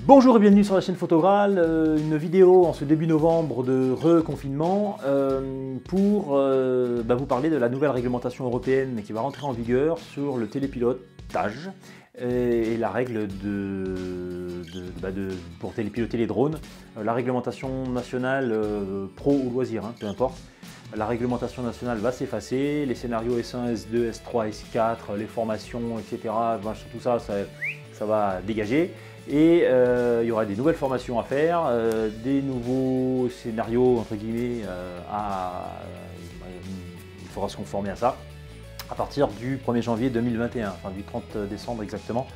Bonjour et bienvenue sur la chaîne Photogral, une vidéo en ce début novembre de reconfinement pour vous parler de la nouvelle réglementation européenne qui va rentrer en vigueur sur le télépilotage et la règle pour télépiloter les drones. La réglementation nationale pro ou loisir, peu importe. La réglementation nationale va s'effacer, les scénarios S1, S2, S3, S4, les formations, etc. Tout ça, ça va dégager. Et il y aura des nouvelles formations à faire, des nouveaux scénarios, entre guillemets, il faudra se conformer à ça, à partir du 1er janvier 2021, enfin du 30 décembre exactement.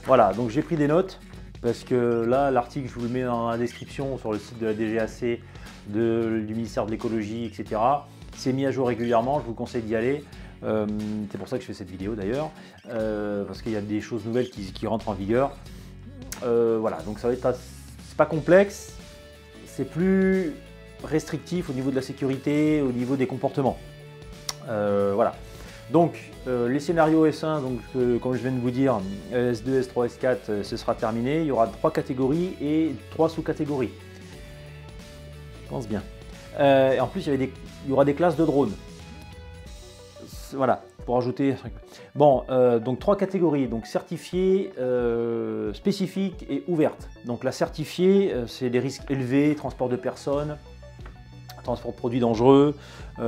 Voilà, donc j'ai pris des notes, parce que là, l'article, je vous le mets dans la description sur le site de la DGAC, du ministère de l'écologie, etc. C'est mis à jour régulièrement, je vous conseille d'y aller. C'est pour ça que je fais cette vidéo d'ailleurs, parce qu'il y a des choses nouvelles qui rentrent en vigueur. Voilà, donc ça va être, c'est pas complexe, c'est plus restrictif au niveau de la sécurité, au niveau des comportements. Voilà. Donc les scénarios S1, donc, comme je viens de vous dire, S2, S3, S4, ce sera terminé. Il y aura 3 catégories et 3 sous-catégories. Je pense bien. Et en plus, il y aura des classes de drones. Voilà, pour ajouter un truc. Bon, donc 3 catégories, donc certifiées, spécifiques et ouvertes. Donc la certifiée, c'est des risques élevés, transport de personnes, transport de produits dangereux, de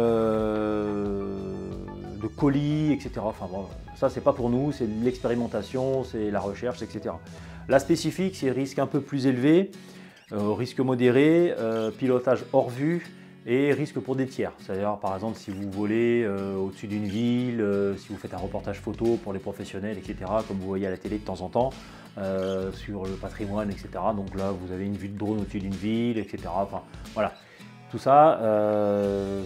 colis, etc. Enfin bon, ça c'est pas pour nous, c'est l'expérimentation, c'est la recherche, etc. La spécifique, c'est risque un peu plus élevé, risque modéré, pilotage hors vue, et risque pour des tiers, c'est-à-dire par exemple si vous volez au-dessus d'une ville, si vous faites un reportage photo pour les professionnels, etc., comme vous voyez à la télé de temps en temps, sur le patrimoine, etc. Donc là vous avez une vue de drone au-dessus d'une ville, etc. Enfin voilà, tout ça,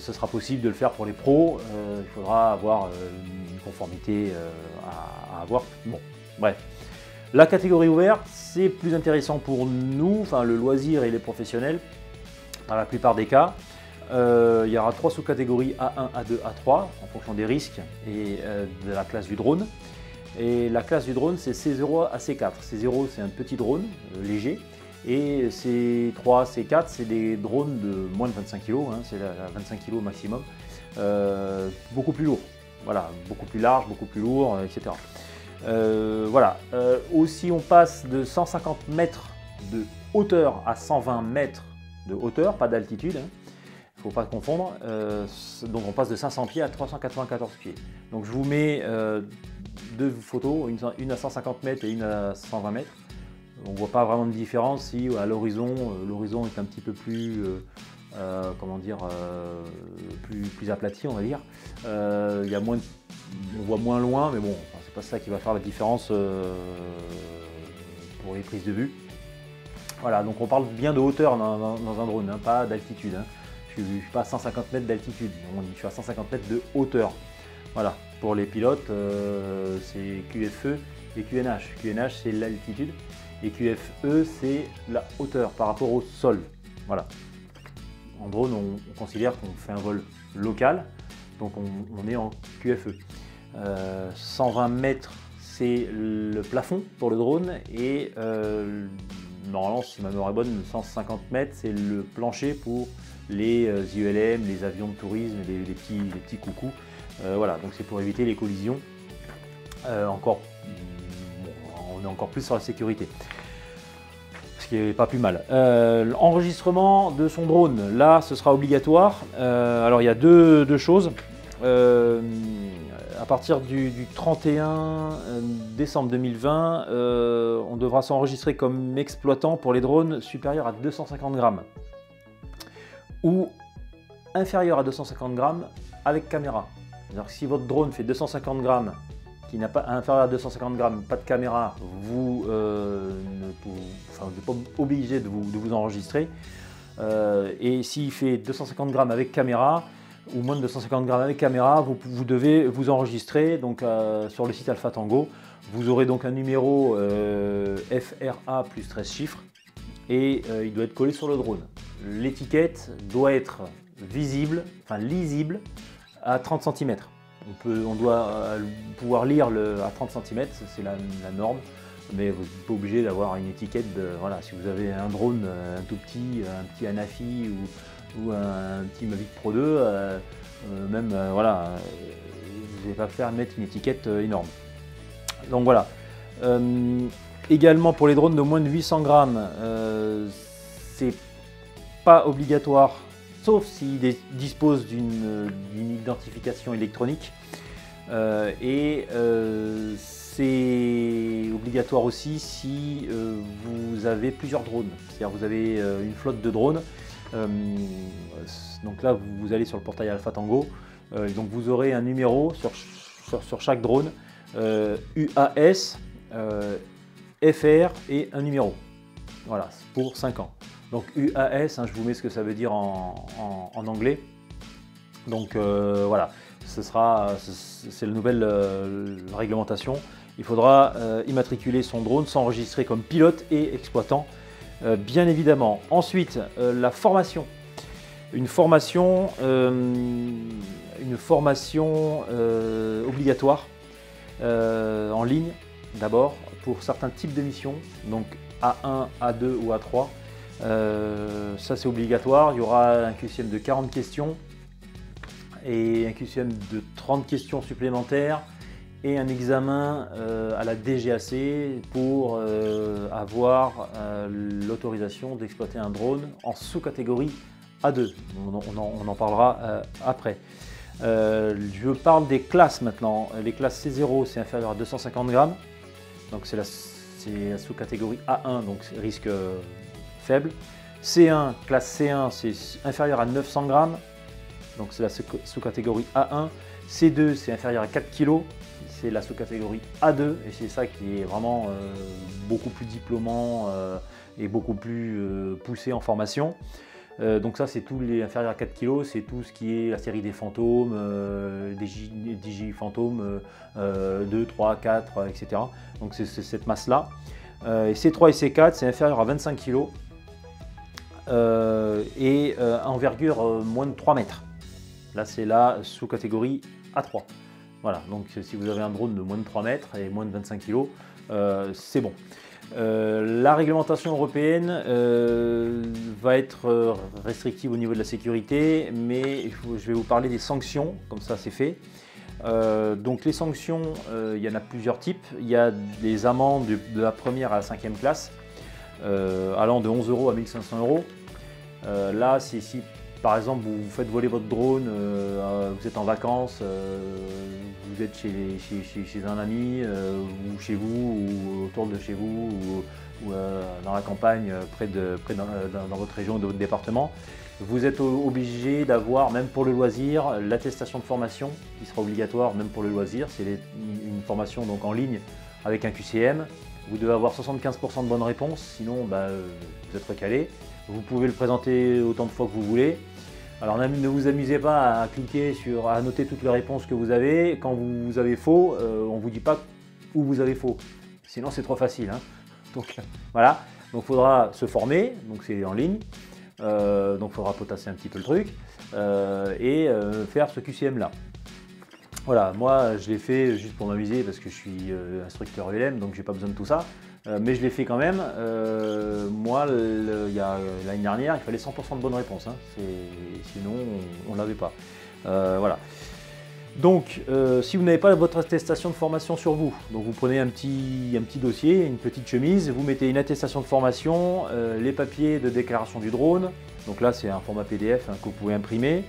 ce sera possible de le faire pour les pros, il faudra avoir une conformité à avoir. Bon, bref. La catégorie ouverte, c'est plus intéressant pour nous, enfin le loisir et les professionnels, dans la plupart des cas. Il y aura 3 sous-catégories A1, A2, A3 en fonction des risques et de la classe du drone. Et la classe du drone, c'est C0 à C4. C0, c'est un petit drone léger. Et C3, C4, c'est des drones de moins de 25 kg, c'est 25 kg maximum. Beaucoup plus lourd. Voilà, beaucoup plus large, beaucoup plus lourd, etc. Voilà. Aussi, on passe de 150 mètres de hauteur à 120 mètres de hauteur, pas d'altitude. Il ne faut pas confondre, donc on passe de 500 pieds à 394 pieds. Donc je vous mets 2 photos, une à 150 mètres et une à 120 mètres. On ne voit pas vraiment de différence si à l'horizon, l'horizon est un petit peu plus, plus aplati, on va dire. Il y a moins on voit moins loin, mais bon, c'est pas ça qui va faire la différence pour les prises de vue. Voilà, donc on parle bien de hauteur dans un drone, pas d'altitude. Je ne suis pas à 150 mètres d'altitude, je suis à 150 mètres de hauteur. Voilà, pour les pilotes, c'est QFE et QNH. QNH, c'est l'altitude et QFE, c'est la hauteur par rapport au sol. Voilà. En drone, on considère qu'on fait un vol local, donc on est en QFE. 120 mètres, c'est le plafond pour le drone et normalement, si ma mémoire est bonne, 150 mètres, c'est le plancher pour les ULM, les avions de tourisme, les petits coucous. Voilà, donc c'est pour éviter les collisions. On est encore plus sur la sécurité, ce qui n'est pas plus mal. Enregistrement de son drone, là, ce sera obligatoire. Alors, il y a deux choses. À partir du 31 décembre 2020, on devra s'enregistrer comme exploitant pour les drones supérieurs à 250 grammes ou inférieur à 250 grammes avec caméra. C'est-à-dire que si votre drone fait 250 grammes, qui n'a pas inférieur à 250 grammes, pas de caméra, vous n'êtes pas obligé de vous enregistrer. Et s'il fait 250 grammes avec caméra, ou moins de 250 grammes avec caméra, vous devez vous enregistrer donc, sur le site Alpha Tango. Vous aurez donc un numéro FRA plus 13 chiffres et il doit être collé sur le drone. L'étiquette doit être visible, enfin lisible à 30 cm. On doit pouvoir lire à 30 cm, c'est la norme. mais vous n'êtes pas obligé d'avoir une étiquette de, voilà, si vous avez un drone un tout petit, un petit Anafi ou un petit Mavic Pro 2, voilà, vous n'allez pas faire mettre une étiquette énorme. Donc voilà. Également pour les drones de moins de 800 grammes, c'est pas obligatoire, sauf s'ils disposent d'une identification électronique. C'est obligatoire aussi si vous avez plusieurs drones, c'est-à-dire vous avez une flotte de drones. Donc là, vous allez sur le portail Alpha Tango, donc vous aurez un numéro sur chaque drone, UAS, FR et un numéro. Voilà, pour 5 ans. Donc UAS, je vous mets ce que ça veut dire en anglais. Donc voilà, c'est la nouvelle réglementation. Il faudra immatriculer son drone, s'enregistrer comme pilote et exploitant, bien évidemment. Ensuite, la formation. Une formation obligatoire en ligne, d'abord, pour certains types de missions, donc A1, A2 ou A3. Ça, c'est obligatoire. Il y aura un QCM de 40 questions et un QCM de 30 questions supplémentaires et un examen à la DGAC pour avoir l'autorisation d'exploiter un drone en sous-catégorie A2. On en parlera après. Je parle des classes maintenant. Les classes C0, c'est inférieur à 250 grammes. Donc c'est la sous-catégorie A1, donc risque faible. C1, classe C1, c'est inférieur à 900 grammes. Donc c'est la sous-catégorie A1. C2, c'est inférieur à 4 kg. C'est la sous-catégorie A2 et c'est ça qui est vraiment beaucoup plus diplômant et beaucoup plus poussé en formation. Donc ça, c'est tous les inférieurs à 4 kg, c'est tout ce qui est la série des fantômes, des J fantômes 2, 3, 4, etc. Donc c'est cette masse-là. Et C3 et C4, c'est inférieur à 25 kg et envergure moins de 3 mètres. Là, c'est la sous-catégorie A3. Voilà, donc si vous avez un drone de moins de 3 mètres et moins de 25 kg, c'est bon. La réglementation européenne va être restrictive au niveau de la sécurité, mais je vais vous parler des sanctions, comme ça c'est fait. Donc les sanctions, il y en a plusieurs types. Il y a des amendes de la première à la 5e classe, allant de 11 € à 1 500 €. Là, c'est si par exemple vous faites voler votre drone, vous êtes en vacances, vous êtes chez un ami, ou chez vous, ou autour de chez vous, ou dans la campagne, dans votre région ou dans votre département, vous êtes obligé d'avoir, même pour le loisir, l'attestation de formation qui sera obligatoire même pour le loisir. C'est une formation donc en ligne avec un QCM. Vous devez avoir 75% de bonnes réponses, sinon vous êtes recalé. Vous pouvez le présenter autant de fois que vous voulez. Alors ne vous amusez pas à cliquer à noter toutes les réponses que vous avez. Quand vous avez faux, on ne vous dit pas où vous avez faux. Sinon c'est trop facile. Donc voilà, donc il faudra se former, donc c'est en ligne. Donc il faudra potasser un petit peu le truc et faire ce QCM là. Voilà, moi je l'ai fait juste pour m'amuser parce que je suis instructeur ELM, donc j'ai pas besoin de tout ça. Mais je l'ai fait quand même. Moi, l'année dernière, il fallait 100% de bonnes réponses. Sinon, on ne l'avait pas. Voilà. Donc, si vous n'avez pas votre attestation de formation sur vous, donc vous prenez un petit dossier, une petite chemise, vous mettez une attestation de formation, les papiers de déclaration du drone. Donc là, c'est un format PDF que vous pouvez imprimer.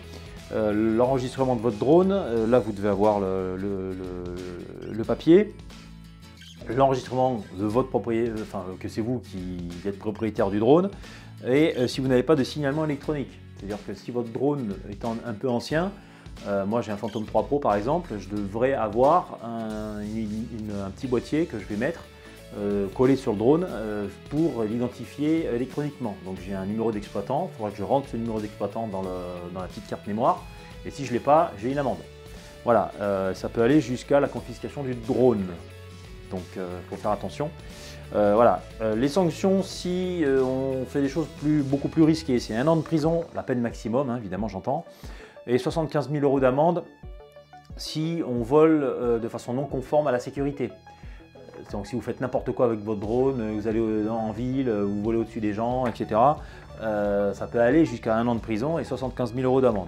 L'enregistrement de votre drone, là, vous devez avoir le papier. L'enregistrement de votre propriété, que c'est vous qui êtes propriétaire du drone, et si vous n'avez pas de signalement électronique, c'est-à-dire que si votre drone est un peu ancien, moi j'ai un Phantom 3 Pro par exemple, je devrais avoir un petit boîtier que je vais mettre collé sur le drone pour l'identifier électroniquement. Donc j'ai un numéro d'exploitant, il faudra que je rentre ce numéro d'exploitant dans la petite carte mémoire, et si je ne l'ai pas, j'ai une amende. Voilà, ça peut aller jusqu'à la confiscation du drone. Donc il faut faire attention. Voilà. Les sanctions, si on fait des choses beaucoup plus risquées, c'est 1 an de prison, la peine maximum, évidemment j'entends, et 75 000 € d'amende si on vole de façon non conforme à la sécurité. Donc si vous faites n'importe quoi avec votre drone, vous allez en ville, vous volez au-dessus des gens, etc., ça peut aller jusqu'à 1 an de prison et 75 000 € d'amende.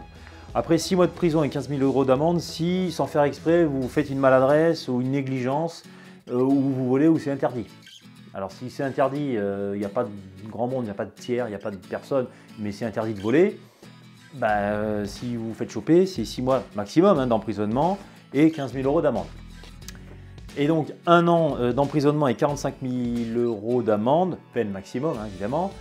Après 6 mois de prison et 15 000 € d'amende si, sans faire exprès, vous faites une maladresse ou une négligence, ou vous volez ou c'est interdit. Alors si c'est interdit, il n'y a pas de grand monde, il n'y a pas de tiers, il n'y a pas de personne, mais c'est interdit de voler, si vous vous faites choper, c'est 6 mois maximum d'emprisonnement et 15 000 € d'amende. Et donc 1 an d'emprisonnement et 45 000 € d'amende, peine maximum évidemment,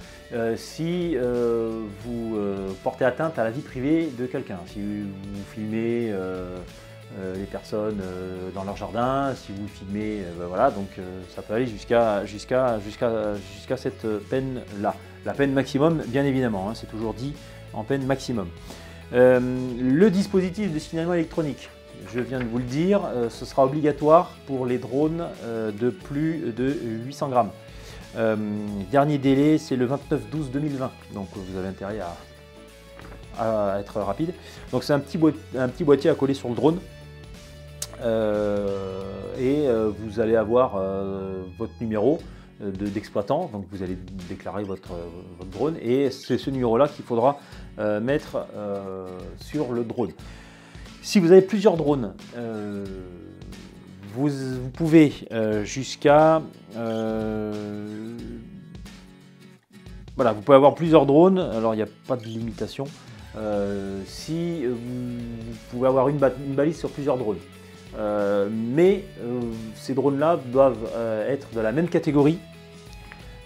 si vous portez atteinte à la vie privée de quelqu'un, si vous filmez les personnes dans leur jardin, si vous filmez, voilà, donc ça peut aller jusqu'à cette peine-là. La peine maximum, bien évidemment, c'est toujours dit en peine maximum. Le dispositif de signalement électronique, je viens de vous le dire, ce sera obligatoire pour les drones de plus de 800 grammes. Dernier délai, c'est le 29/12/2020, donc vous avez intérêt à être rapide. Donc c'est un petit boîtier à coller sur le drone. Vous allez avoir votre numéro d'exploitant, donc vous allez déclarer votre drone et c'est ce numéro là qu'il faudra mettre sur le drone. Si vous avez plusieurs drones, vous pouvez jusqu'à voilà, vous pouvez avoir plusieurs drones, alors il n'y a pas de limitation. Si vous pouvez avoir une balise sur plusieurs drones. Mais ces drones-là doivent être de la même catégorie,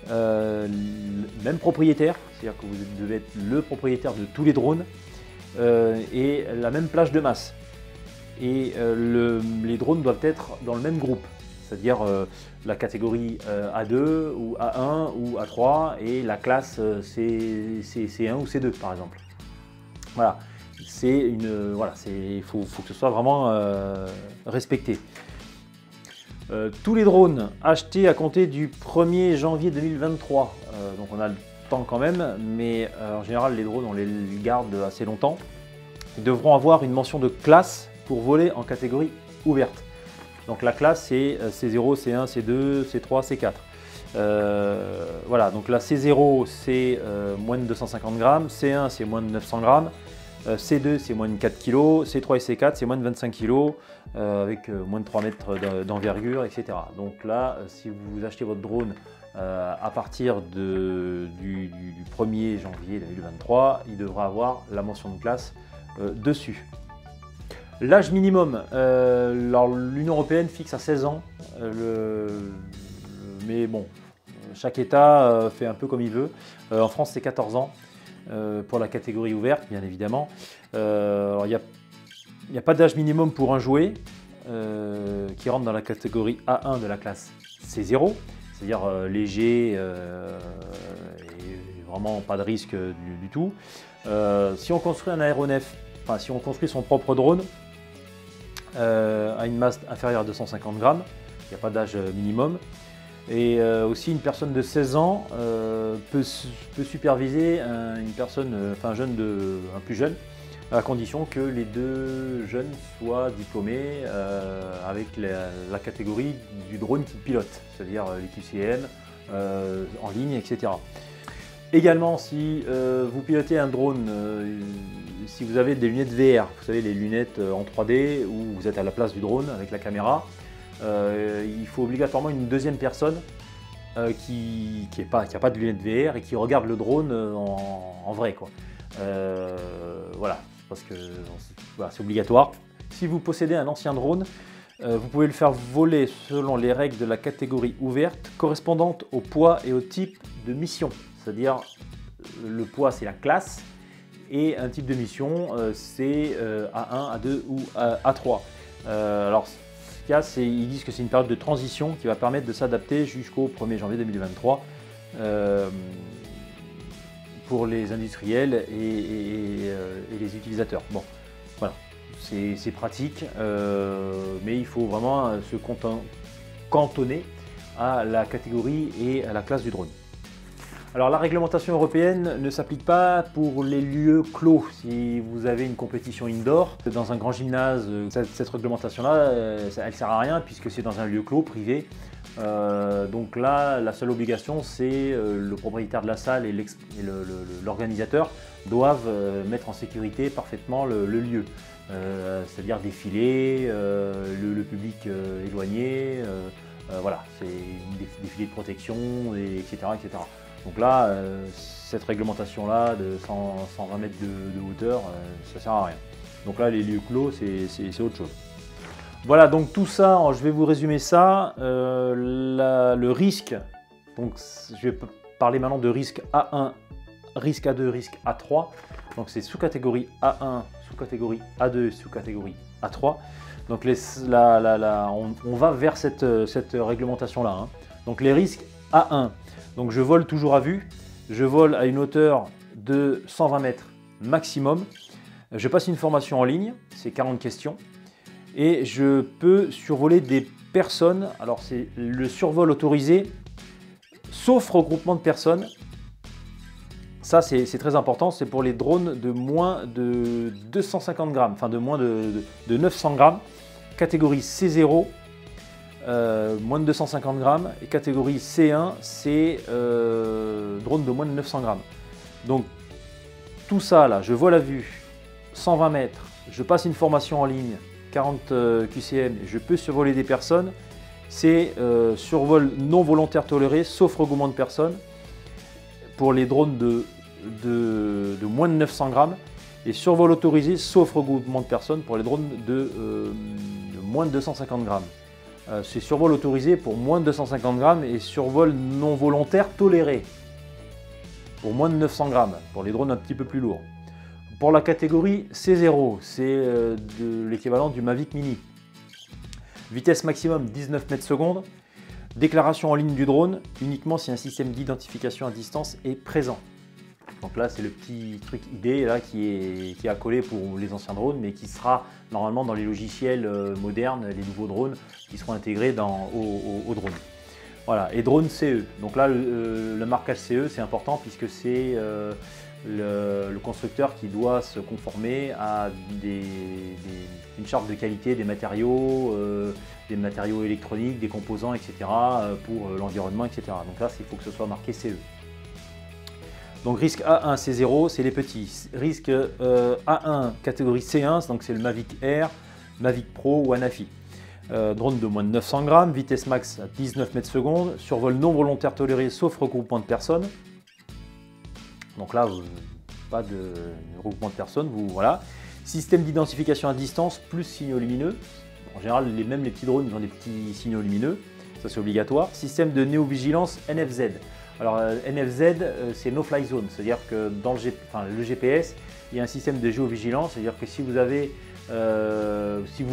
même propriétaire, c'est-à-dire que vous devez être le propriétaire de tous les drones et la même plage de masse. Et les drones doivent être dans le même groupe, c'est-à-dire la catégorie A2 ou A1 ou A3 et la classe C1 ou C2 par exemple. Voilà. Il faut que ce soit vraiment respecté. Tous les drones achetés à compter du 1er janvier 2023, donc on a le temps quand même, mais en général les drones on les garde assez longtemps, ils devront avoir une mention de classe pour voler en catégorie ouverte. Donc la classe c'est C0, C1, C2, C3, C4. Voilà, donc la C0 c'est moins de 250 grammes, C1 c'est moins de 900 grammes, C2 c'est moins de 4 kg, C3 et C4 c'est moins de 25 kg avec moins de 3 mètres d'envergure, etc. Donc là, si vous achetez votre drone à partir du 1er janvier 2023, il devra avoir la mention de classe dessus. L'âge minimum, l'Union européenne fixe à 16 ans, mais bon, chaque État fait un peu comme il veut. En France c'est 14 ans. Pour la catégorie ouverte, bien évidemment. Il n'y a pas d'âge minimum pour un jouet qui rentre dans la catégorie A1 de la classe C0, c'est-à-dire léger et vraiment pas de risque du tout. Si on construit un aéronef, enfin si on construit son propre drone à une masse inférieure à 250 grammes, il n'y a pas d'âge minimum. Et aussi une personne de 16 ans peut superviser une personne, un plus jeune, à condition que les deux jeunes soient diplômés avec la catégorie du drone qu'ils pilotent, c'est-à-dire les QCM, en ligne, etc. Également, si vous pilotez un drone, si vous avez des lunettes VR, vous savez les lunettes en 3D où vous êtes à la place du drone avec la caméra, il faut obligatoirement une deuxième personne qui n'a pas de lunettes VR et qui regarde le drone en vrai, quoi. Voilà, parce que voilà, c'est obligatoire. Si vous possédez un ancien drone, vous pouvez le faire voler selon les règles de la catégorie ouverte correspondante au poids et au type de mission. C'est-à-dire le poids c'est la classe et un type de mission c'est A1, A2 ou A3. Alors ils disent que c'est une période de transition qui va permettre de s'adapter jusqu'au 1er janvier 2023 pour les industriels et les utilisateurs. Bon, voilà, c'est pratique, mais il faut vraiment se cantonner à la catégorie et à la classe du drone. Alors la réglementation européenne ne s'applique pas pour les lieux clos. Si vous avez une compétition indoor dans un grand gymnase, cette réglementation-là, elle ne sert à rien puisque c'est dans un lieu clos, privé. Donc là, la seule obligation, c'est le propriétaire de la salle et l'organisateur doivent mettre en sécurité parfaitement le lieu. C'est-à-dire défiler, le public éloigné, voilà, c'est des filets de protection, etc., etc. Donc là, cette réglementation-là de 120 mètres de hauteur, ça ne sert à rien. Donc là, les lieux clos, c'est autre chose. Voilà, donc tout ça, je vais vous résumer ça. Le risque, donc je vais parler maintenant de risque A1, risque A2, risque A3. Donc c'est sous-catégorie A1, sous-catégorie A2, sous-catégorie A3. Donc on va vers cette réglementation-là. Hein. Donc les risques A1, donc je vole toujours à vue, je vole à une hauteur de 120 mètres maximum. Je passe une formation en ligne, c'est 40 questions. Et je peux survoler des personnes. Alors c'est le survol autorisé, sauf regroupement de personnes. Ça c'est très important, c'est pour les drones de moins de 250 grammes, enfin de moins de 900 grammes, catégorie C0, moins de 250 grammes, et catégorie C1, c'est drone de moins de 900 grammes. Donc tout ça là, je vole à vue, 120 mètres, je passe une formation en ligne, 40 QCM, je peux survoler des personnes, c'est survol non volontaire toléré, sauf regroupement de personnes, pour les drones de moins de 900 grammes, et survol autorisé, sauf regroupement de personnes, pour les drones de moins de 250 grammes. C'est survol autorisé pour moins de 250 grammes et survol non volontaire toléré pour moins de 900 grammes, pour les drones un petit peu plus lourds. Pour la catégorie C0, c'est l'équivalent du Mavic Mini. Vitesse maximum 19 mètres secondes. Déclaration en ligne du drone uniquement si un système d'identification à distance est présent. Donc là, c'est le petit truc idée là, qui est accolé pour les anciens drones, mais qui sera normalement dans les logiciels modernes, les nouveaux drones, qui seront intégrés au drone. Voilà, et drone CE. Donc là, le marquage CE, c'est important puisque c'est le constructeur qui doit se conformer à une charte de qualité des matériaux électroniques, des composants, etc. pour l'environnement, etc. Donc là, il faut que ce soit marqué CE. Donc risque A1, C0, c'est les petits. Risque A1, catégorie C1, donc c'est le Mavic Air, Mavic Pro ou Anafi. Drone de moins de 900 grammes, vitesse max à 19 mètres secondes, survol non volontaire toléré sauf regroupement de personnes. Donc là, pas de regroupement de personnes, voilà. Système d'identification à distance plus signaux lumineux. En général, même les petits drones ils ont des petits signaux lumineux, ça c'est obligatoire. Système de néovigilance NFZ. Alors NFZ, c'est No Fly Zone, c'est-à-dire que dans le GPS, il y a un système de géovigilance, c'est-à-dire que si vous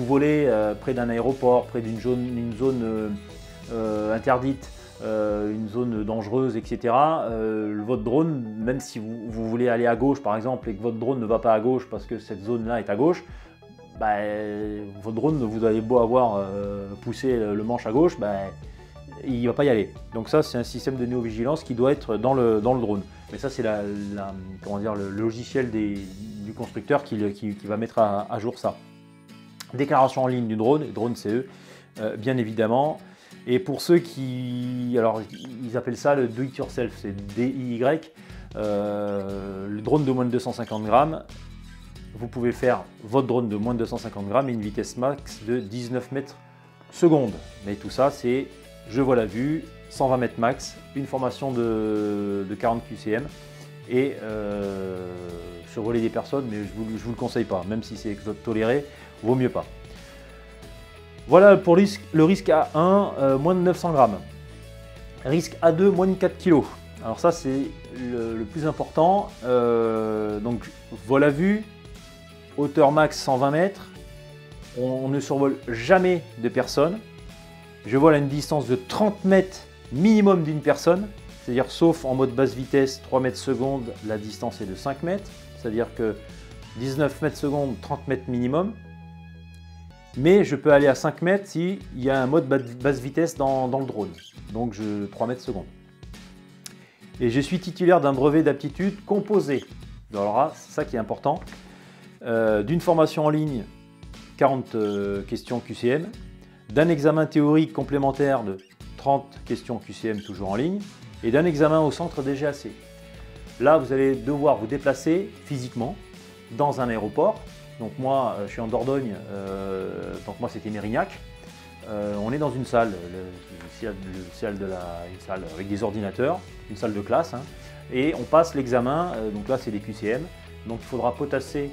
volez près d'un aéroport, près d'une zone interdite, une zone dangereuse, etc., votre drone, même si vous voulez aller à gauche par exemple et que votre drone ne va pas à gauche parce que cette zone-là est à gauche, bah, votre drone, vous avez beau avoir poussé le manche à gauche, bah, il ne va pas y aller. Donc ça, c'est un système de néovigilance qui doit être dans le drone. Mais ça, c'est le logiciel du constructeur qui va mettre à jour ça. Déclaration en ligne du drone CE, bien évidemment. Et pour ceux alors ils appellent ça le do it yourself, c'est DIY, le drone de moins de 250 grammes, vous pouvez faire votre drone de moins de 250 grammes et une vitesse max de 19 mètres secondes. Mais tout ça, c'est je vole à vue, 120 mètres max, une formation de 40 QCM et survoler des personnes, mais je vous le conseille pas, même si c'est toléré, vaut mieux pas. Voilà pour le risque A1, moins de 900 grammes. Risque A2, moins de 4 kg. Alors ça, c'est le plus important. Donc, vol à vue, hauteur max 120 mètres. On ne survole jamais de personnes. Je vole à une distance de 30 mètres minimum d'une personne. C'est-à-dire, sauf en mode basse vitesse, 3 mètres secondes, la distance est de 5 mètres. C'est-à-dire que 19 mètres secondes, 30 mètres minimum. Mais je peux aller à 5 mètres s'il y a un mode basse vitesse dans le drone. Donc 3 mètres secondes. Et je suis titulaire d'un brevet d'aptitude composé. Alors là, c'est ça qui est important. D'une formation en ligne, 40 questions QCM. D'un examen théorique complémentaire de 30 questions QCM toujours en ligne et d'un examen au centre DGAC. Là, vous allez devoir vous déplacer physiquement dans un aéroport. Donc moi, je suis en Dordogne, donc moi c'était Mérignac. On est dans une salle, une salle avec des ordinateurs, une salle de classe, hein, et on passe l'examen. Donc là, c'est des QCM. Donc il faudra potasser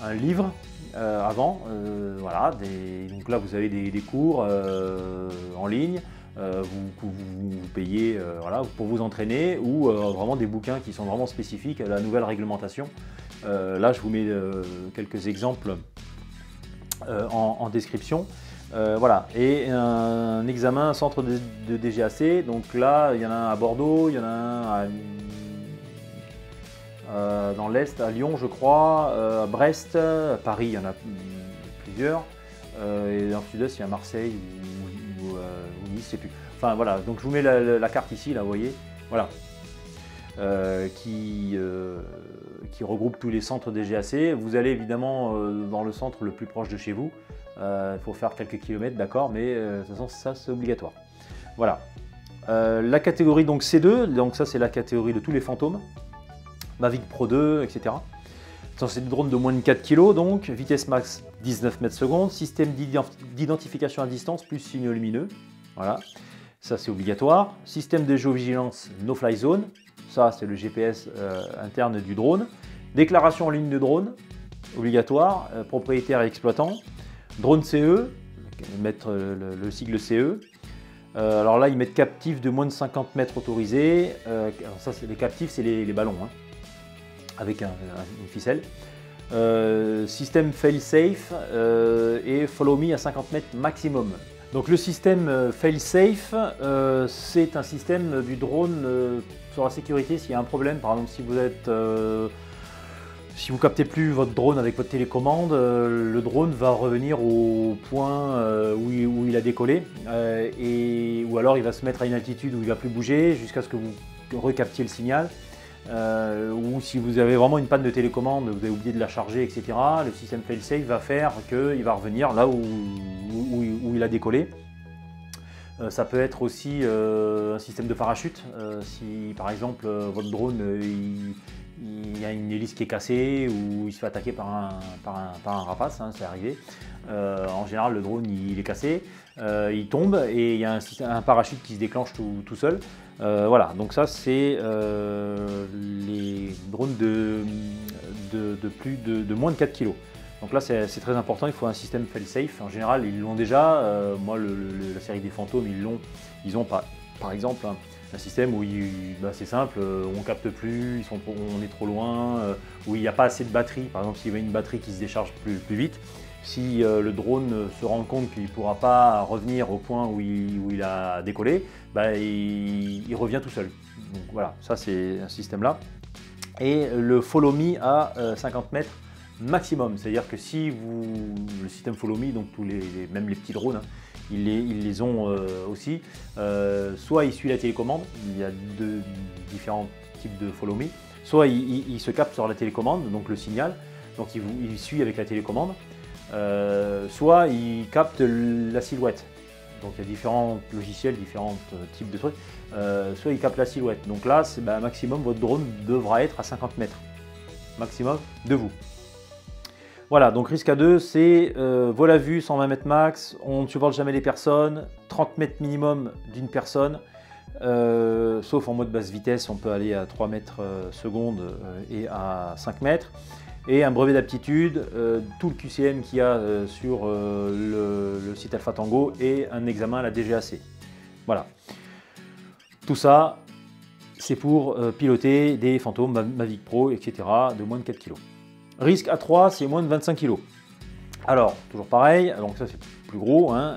un livre avant. Voilà, donc là, vous avez des cours en ligne. Vous payez voilà, pour vous entraîner ou vraiment des bouquins qui sont vraiment spécifiques à la nouvelle réglementation. Là, je vous mets quelques exemples en description. Voilà, et un examen centre de DGAC. Donc là, il y en a un à Bordeaux, il y en a un dans l'Est, à Lyon, je crois, à Brest, à Paris, il y en a plusieurs. Et dans le Sud-Est, il y a Marseille ou Nice, je sais plus. Enfin voilà, donc je vous mets la carte ici, là, vous voyez. Voilà. Qui regroupe tous les centres DGAC. Vous allez évidemment dans le centre le plus proche de chez vous. Il faut faire quelques kilomètres, d'accord, mais de toute façon, ça c'est obligatoire. Voilà. La catégorie donc C2, donc ça c'est la catégorie de tous les fantômes. Mavic Pro 2, etc. C'est des drones de moins de 4 kg, donc vitesse max 19 mètres secondes, système d'identification à distance plus signaux lumineux. Voilà, ça c'est obligatoire. Système de géovigilance no-fly zone, ça c'est le GPS interne du drone. Déclaration en ligne de drone, obligatoire, propriétaire et exploitant. Drone CE, mettre le sigle CE. Alors là, ils mettent captif de moins de 50 mètres autorisé. Ça, les captifs, c'est les ballons, hein, avec une ficelle. Système fail-safe et follow me à 50 mètres maximum. Donc le système fail-safe, c'est un système du drone sur la sécurité. S'il y a un problème, par exemple, si vous captez plus votre drone avec votre télécommande, le drone va revenir au point où il a décollé, ou alors il va se mettre à une altitude où il ne va plus bouger jusqu'à ce que vous recaptiez le signal. Ou si vous avez vraiment une panne de télécommande, vous avez oublié de la charger, etc., le système fail-safe va faire qu'il va revenir là où il a décollé. Ça peut être aussi un système de parachute. Si par exemple votre drone il y a une hélice qui est cassée ou il se fait attaquer par un rapace, hein, c'est arrivé. En général, le drone il est cassé, il tombe et il y a un parachute qui se déclenche tout seul. Voilà, donc ça c'est les drones de moins de 4 kg. Donc là c'est très important, il faut un système fail-safe. En général ils l'ont déjà, moi la série des fantômes ils ont par exemple un système où c'est simple, on ne capte plus, on est trop loin, où il n'y a pas assez de batterie. Par exemple, s'il y a une batterie qui se décharge plus vite, si le drone se rend compte qu'il ne pourra pas revenir au point où il a décollé, il revient tout seul. Donc voilà, ça c'est un système là. Et le follow me à 50 mètres maximum, c'est-à-dire que si le système follow me, donc même les petits drones, hein, ils les ont aussi. Soit il suit la télécommande, il y a différents types de follow me, soit il se capte sur la télécommande, donc le signal, donc il suit avec la télécommande, soit il capte la silhouette. Donc il y a différents logiciels, différents types de trucs. Soit il capte la silhouette. Donc là, maximum, votre drone devra être à 50 mètres maximum de vous. Voilà, donc risque à 2, c'est vol à vue, 120 mètres max, on ne survole jamais les personnes, 30 mètres minimum d'une personne, sauf en mode basse vitesse, on peut aller à 3 mètres secondes et à 5 mètres. Et un brevet d'aptitude, tout le QCM qu'il y a sur le site Alpha Tango et un examen à la DGAC. Voilà. Tout ça, c'est pour piloter des fantômes, Mavic Pro, etc. de moins de 4 kg. Risque A3, c'est moins de 25 kg. Alors, toujours pareil, donc ça c'est plus gros, hein.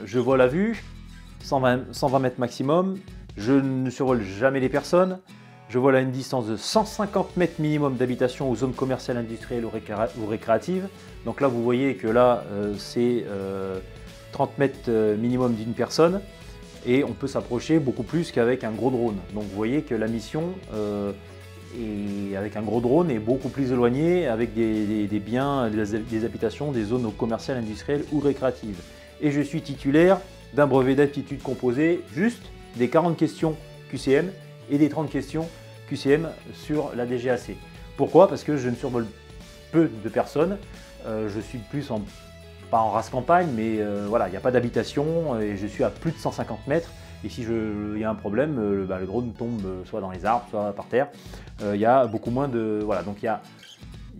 Je vole à vue, 120 mètres maximum, je ne survole jamais les personnes, je vole à une distance de 150 mètres minimum d'habitation aux zones commerciales, industrielles ou récréatives. Donc là, vous voyez que là, c'est 30 mètres minimum d'une personne et on peut s'approcher beaucoup plus qu'avec un gros drone. Donc vous voyez que la mission avec un gros drone est beaucoup plus éloignée avec des biens, des habitations, des zones commerciales, industrielles ou récréatives. Et je suis titulaire d'un brevet d'aptitude composé juste des 40 questions QCM et des 30 questions QCM sur la DGAC. Pourquoi? Parce que je ne survole peu de personnes, je suis plus pas en race campagne, mais voilà, il n'y a pas d'habitation et je suis à plus de 150 mètres. Et si il y a un problème, le drone tombe soit dans les arbres, soit par terre. Il y a beaucoup moins de... Voilà, donc il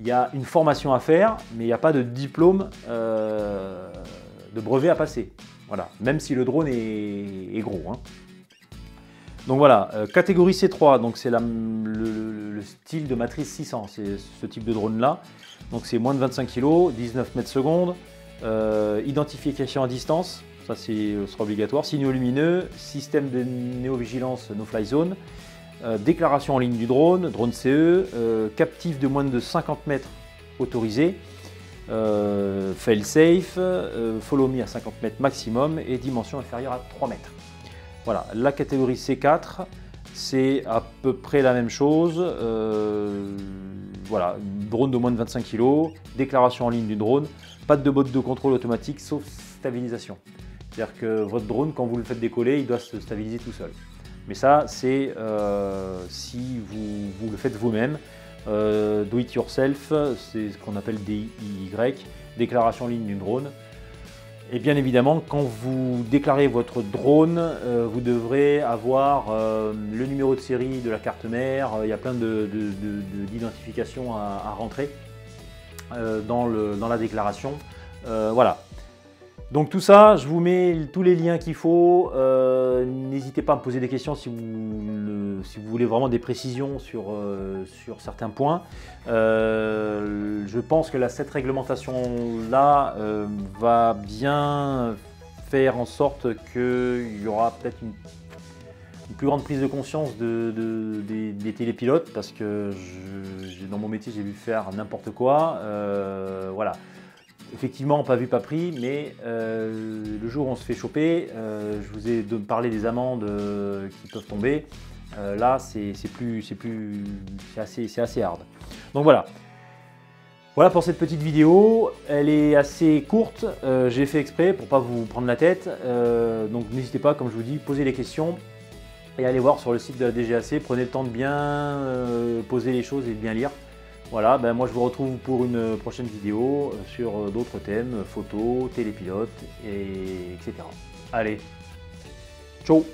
y a une formation à faire, mais il n'y a pas de diplôme de brevet à passer. Voilà, même si le drone est gros. Hein. Donc voilà, catégorie C3, donc c'est le style de matrice 600, c'est ce type de drone là. Donc c'est moins de 25 kg, 19 mètres secondes, identification à distance, ça sera obligatoire, signaux lumineux, système de néovigilance no-fly zone, déclaration en ligne du drone, drone CE, captif de moins de 50 mètres autorisé, fail safe, follow me à 50 mètres maximum et dimension inférieure à 3 mètres. Voilà, la catégorie C4, c'est à peu près la même chose. Voilà, drone de moins de 25 kg, déclaration en ligne du drone, pas de mode de contrôle automatique sauf stabilisation. C'est-à-dire que votre drone, quand vous le faites décoller, il doit se stabiliser tout seul. Mais ça, c'est si vous le faites vous-même. Do it yourself, c'est ce qu'on appelle DIY, déclaration en ligne du drone. Et bien évidemment, quand vous déclarez votre drone, vous devrez avoir le numéro de série de la carte mère. Il y a plein d'identifications à rentrer dans la déclaration. Voilà. Donc tout ça, je vous mets tous les liens qu'il faut. N'hésitez pas à me poser des questions si vous voulez vraiment des précisions sur certains points. Je pense que cette réglementation-là va bien faire en sorte qu'il y aura peut-être une plus grande prise de conscience des télépilotes, parce que dans mon métier, j'ai vu faire n'importe quoi. Voilà. Effectivement, pas vu, pas pris, mais le jour où on se fait choper, je vous ai parlé des amendes qui peuvent tomber. Là, c'est assez hard. Donc voilà. Voilà pour cette petite vidéo. Elle est assez courte. J'ai fait exprès pour pas vous prendre la tête. Donc n'hésitez pas, comme je vous dis, posez les questions et allez voir sur le site de la DGAC. Prenez le temps de bien poser les choses et de bien lire. Voilà, ben moi je vous retrouve pour une prochaine vidéo sur d'autres thèmes, photos, télépilotes, etc. Allez, ciao!